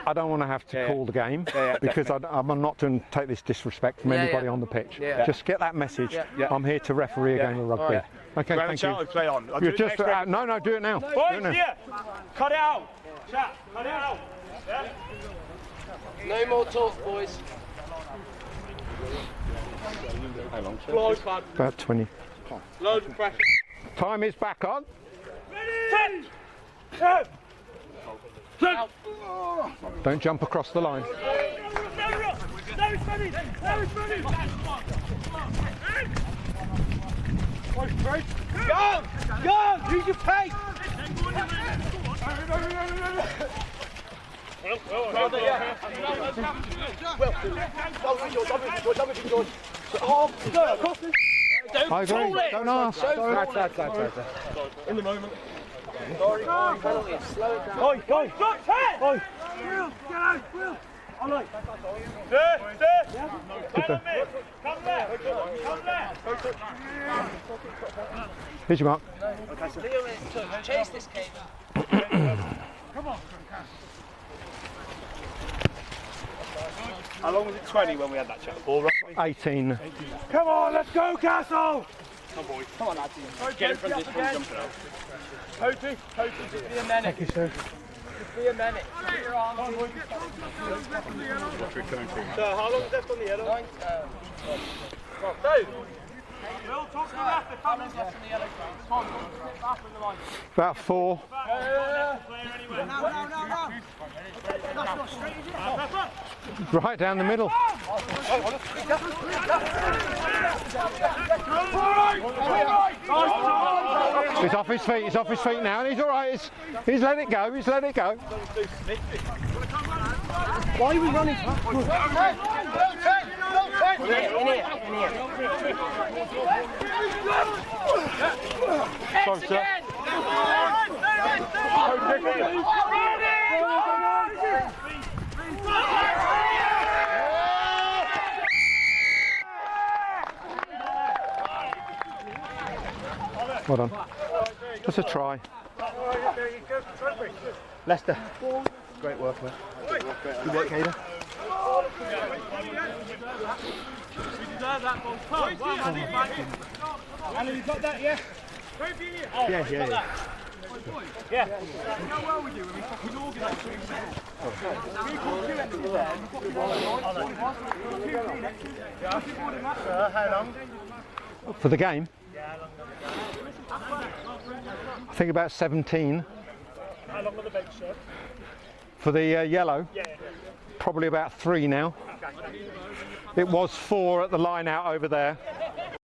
I don't want to have to call the game because I'm not going to take this disrespect from anybody on the pitch. Just get that message. I'm here to referee a game of rugby. Right. Okay, thank you. Play on. You're just no, do it now. Boys, here, cut it out. Chat, cut it out. Yeah. No more talk, boys. How long? About 20. Loads of pressure. Time is back on. Ready? Set. Set. Don't jump across the line. Go! Go! Use your pace! I agree. Don't ask. In the moment. Slow it down. Oi, go! Stop! Oi! Will! Get out! Will! Ollie! There! Come there! Come there! Here's your mark. Chase this cage. Come on! How long was it? 20 when we had that chat? All roughly? 18. Come on, let's go, Castle! Come on, boys. Come on, lads. Get in front of this one, jumping out. Hopey, just be a minute. Thank you, sir. Just be a minute. Get your arms in. So, how long is left on the yellow? 2. Will, talk to the left. How long's left on the yellow? Come on, back with the line. About 4. Right down the middle. He's off his feet. He's off his feet now, and he's all right. He's let it go. He's let it go. Why are we running? Sorry, sir. Well done. That's a try. Leicester. Great work, mate. Good work, Hader. Alan, you got that, yeah? Yeah. Yeah. How well we do when we fucking organise how long? For the game? I think about 17. How long on the bench, sir? For the yellow? Probably about 3 now. It was 4 at the line out over there.